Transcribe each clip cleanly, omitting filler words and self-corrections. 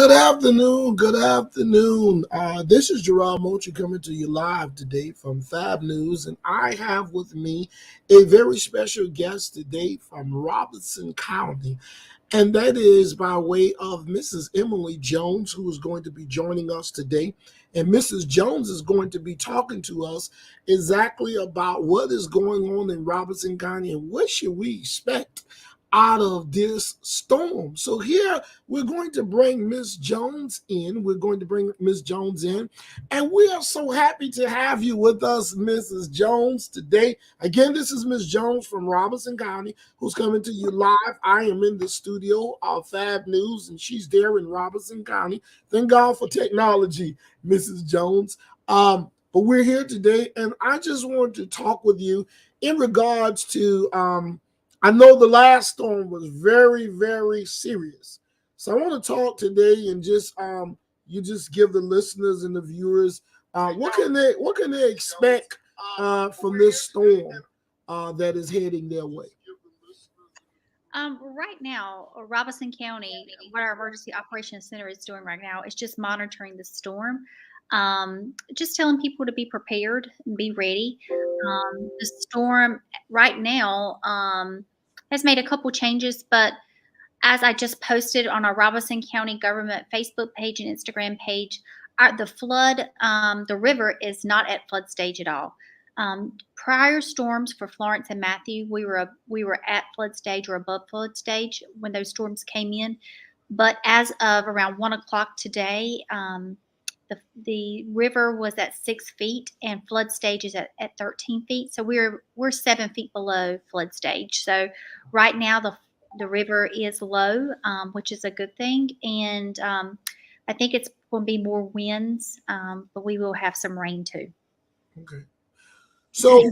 Good afternoon. Good afternoon. This is Gerard Mochi coming to you live today from Fab News, and I have with me a very special guest today from Robeson County, and that is by way of Mrs. Emily Jones, who is going to be joining us today. And Mrs. Jones is going to be talking to us exactly about what is going on in Robeson County and what should we expect out of this storm. So here we're going to bring Miss Jones in. We're going to bring Miss Jones in. And we are so happy to have you with us, Mrs. Jones, today. Again, this is Miss Jones from Robeson County, who's coming to you live. I am in the studio of Fab News, and she's there in Robeson County. Thank God for technology, Mrs. Jones. But we're here today, and I just wanted to talk with you in regards to I know the last storm was very, very serious. So I want to talk today and just you just give the listeners and the viewers what can they expect from this storm that is heading their way. Right now, Robeson County, what our Emergency Operations Center is doing right now is just monitoring the storm, just telling people to be prepared and be ready. The storm right now has made a couple changes, but as I just posted on our Robeson County government Facebook page and Instagram page, the river is not at flood stage at all. Prior storms for Florence and Matthew, we were at flood stage or above flood stage when those storms came in. But as of around 1 o'clock today, the river was at 6 feet and flood stage is at 13 feet. So we're 7 feet below flood stage. So right now the river is low, which is a good thing. And I think it's going to be more winds, but we will have some rain too. Okay. So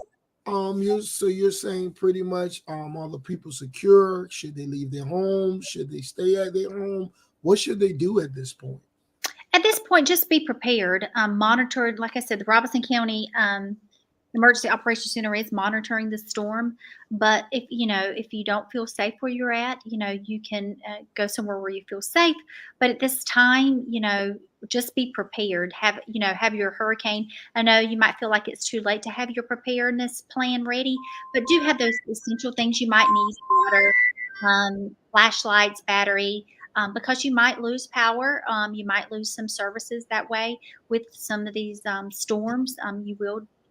you're saying pretty much are the people secure? Should they leave their home? Should they stay at their home? What should they do at this point? At this point, just be prepared. Monitored, like I said, the Robeson County Emergency Operations Center is monitoring the storm. But if you don't feel safe where you're at, you can go somewhere where you feel safe. But at this time, just be prepared. Have your hurricane. I know you might feel like it's too late to have your preparedness plan ready, but do have those essential things you might need: water, flashlights, battery. Because you might lose power, you might lose some services that way with some of these storms.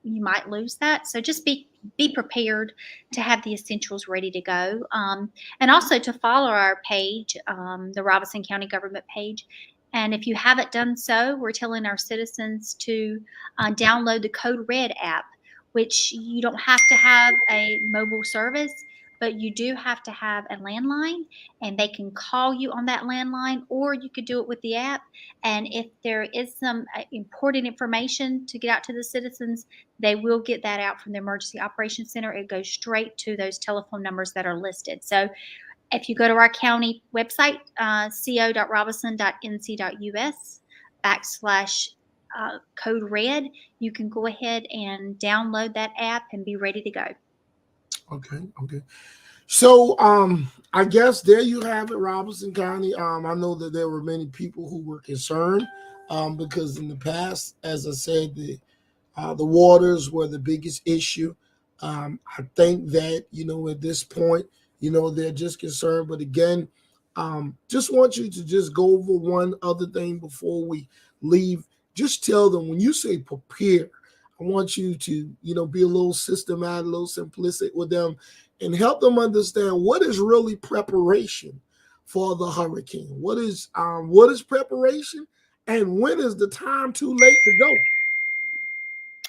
You might lose that. So just be prepared to have the essentials ready to go, and also to follow our page, the Robeson County government page. And if you haven't done so, we're telling our citizens to download the Code Red app, which you don't have to have a mobile service, but you do have to have a landline, and they can call you on that landline, or you could do it with the app. And if there is some important information to get out to the citizens, they will get that out from the Emergency Operations Center. It goes straight to those telephone numbers that are listed. So if you go to our county website, co.robeson.nc.us/code red, you can go ahead and download that app and be ready to go. Okay. So I guess there you have it, Robeson County. I know that there were many people who were concerned because in the past, as I said, the waters were the biggest issue. I think that at this point, they're just concerned. But again, just want you to just go over one other thing before we leave. Just tell them when you say prepare. I want you to, be a little systematic, a little simplistic with them and help them understand what is really preparation for the hurricane. What is preparation and when is the time too late to go?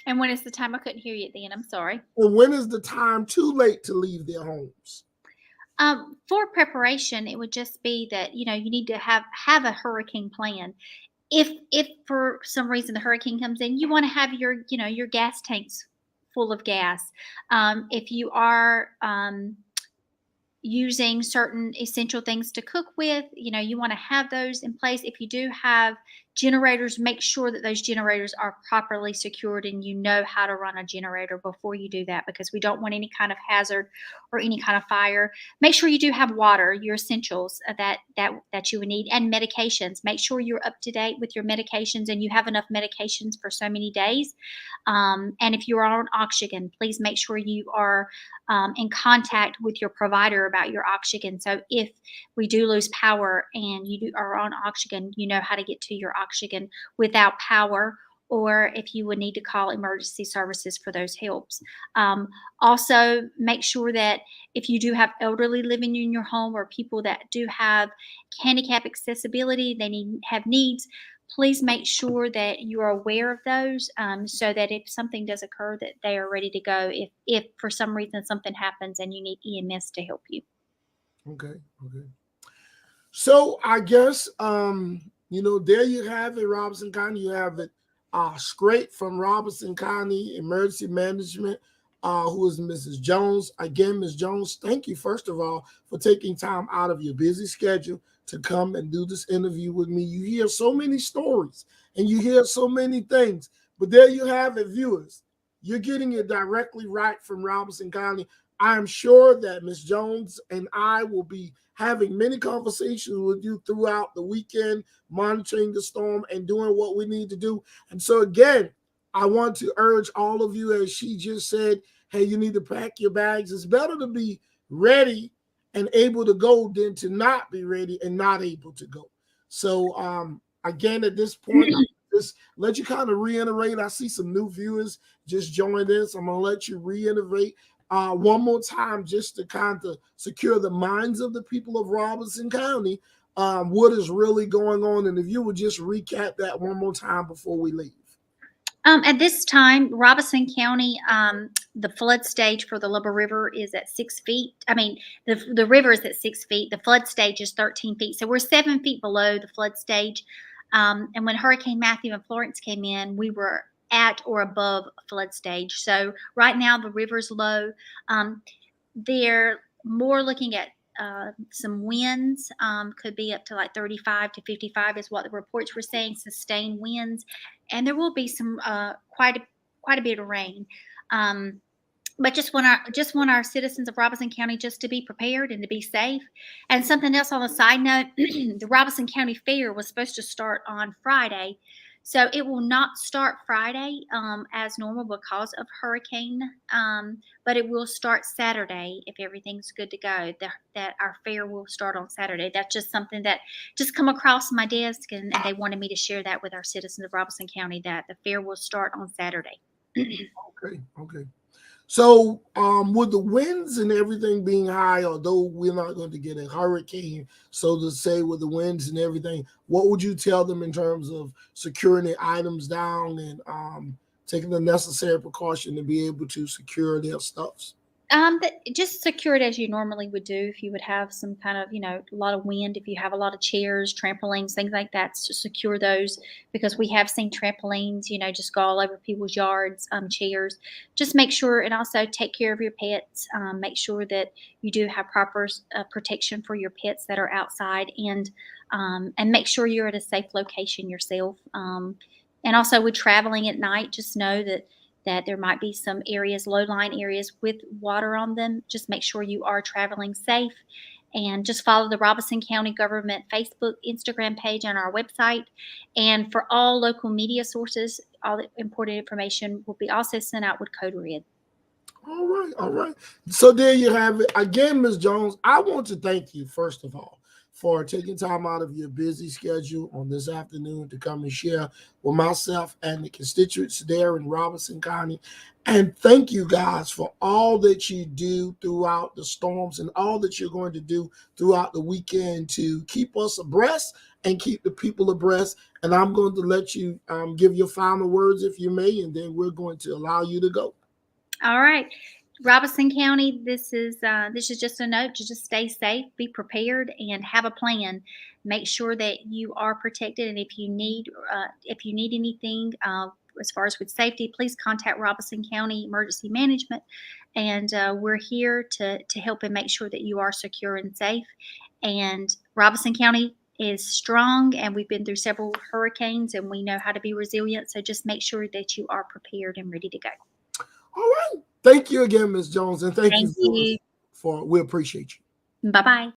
And when is the time? I couldn't hear you at the end. I'm sorry. And when is the time too late to leave their homes? For preparation, it would just be that you need to have a hurricane plan. If for some reason the hurricane comes in, you want to have your gas tanks full of gas. If you are using certain essential things to cook with. You want to have those in place. If you do have generators, make sure that those generators are properly secured and you know how to run a generator before you do that, because we don't want any kind of hazard or any kind of fire. Make sure you do have water, your essentials that you would need, and medications. Make sure you're up to date with your medications and you have enough medications for so many days. And if you are on oxygen, please make sure you are in contact with your provider about your oxygen. So if we do lose power and are on oxygen, you know how to get to your oxygen without power, or if you would need to call emergency services for those helps. Um, Also, make sure that if you do have elderly living in your home or people that do have handicap accessibility, they have needs, please make sure that you are aware of those, so that if something does occur, that they are ready to go if for some reason something happens and you need EMS to help you. Okay, okay. So I guess there you have it, Robeson County. You have it straight from Robeson County Emergency Management, who is Mrs. Jones. Again, Ms. Jones, thank you first of all for taking time out of your busy schedule to come and do this interview with me. You hear so many stories and you hear so many things, but there you have it, viewers. You're getting it directly right from Robeson County. I'm sure that Ms. Jones and I will be having many conversations with you throughout the weekend, monitoring the storm and doing what we need to do. And so, again, I want to urge all of you, as she just said, hey, you need to pack your bags. It's better to be ready and able to go than to not be ready and not able to go. So, again, at this point, just let you kind of reiterate. I see some new viewers just joined in, so I'm going to let you reiterate one more time just to kind of secure the minds of the people of Robeson County, what is really going on. And if you would just recap that one more time before we leave. At this time, Robeson County, the flood stage for the Lubber River is at 6 feet. I mean, the river is at 6 feet. The flood stage is 13 feet. So we're 7 feet below the flood stage. And when Hurricane Matthew and Florence came in, we were at or above flood stage. So right now the river's low. Um, they're more looking at some winds, could be up to like 35 to 55 is what the reports were saying, sustained winds, and there will be some quite a bit of rain. Um, but just want our citizens of Robeson County just to be prepared and to be safe. And something else on the side note, the Robeson County Fair was supposed to start on Friday, so it will not start Friday as normal because of hurricane. But it will start Saturday if everything's good to go. That our fair will start on Saturday. That's just something that just come across my desk, and they wanted me to share that with our citizens of Robeson County that the fair will start on Saturday. Okay, okay. So, with the winds and everything being high, although we're not going to get a hurricane, so to say, with the winds and everything, what would you tell them in terms of securing the items down and taking the necessary precaution to be able to secure their stuffs? But just secure it as you normally would do if you would have some kind of, a lot of wind, if you have a lot of chairs, trampolines, things like that, to secure those, because we have seen trampolines, just go all over people's yards, chairs. Just make sure, and also take care of your pets. Make sure that you do have proper protection for your pets that are outside, and make sure you're at a safe location yourself. And also, with traveling at night, just know that there might be some areas, low lying areas with water on them. Just make sure you are traveling safe, and just follow the Robeson County Government Facebook, Instagram page, and our website. And for all local media sources, all the important information will be also sent out with Code Red. All right, all right. So there you have it. Again, Ms. Jones, I want to thank you, first of all, for taking time out of your busy schedule on this afternoon to come and share with myself and the constituents there in Robeson County. And thank you guys for all that you do throughout the storms and all that you're going to do throughout the weekend to keep us abreast and keep the people abreast. And I'm going to let you give your final words, if you may, and then we're going to allow you to go. All right. Robeson County, this is just a note to just stay safe, be prepared, and have a plan. Make sure that you are protected, and if you need anything, as far as with safety, please contact Robeson County Emergency Management, and we're here to help and make sure that you are secure and safe. And Robeson County is strong, and we've been through several hurricanes, and we know how to be resilient. So just make sure that you are prepared and ready to go. All right. Thank you again, Ms. Jones, and thank you, Thank you. viewers, we appreciate you. Bye bye.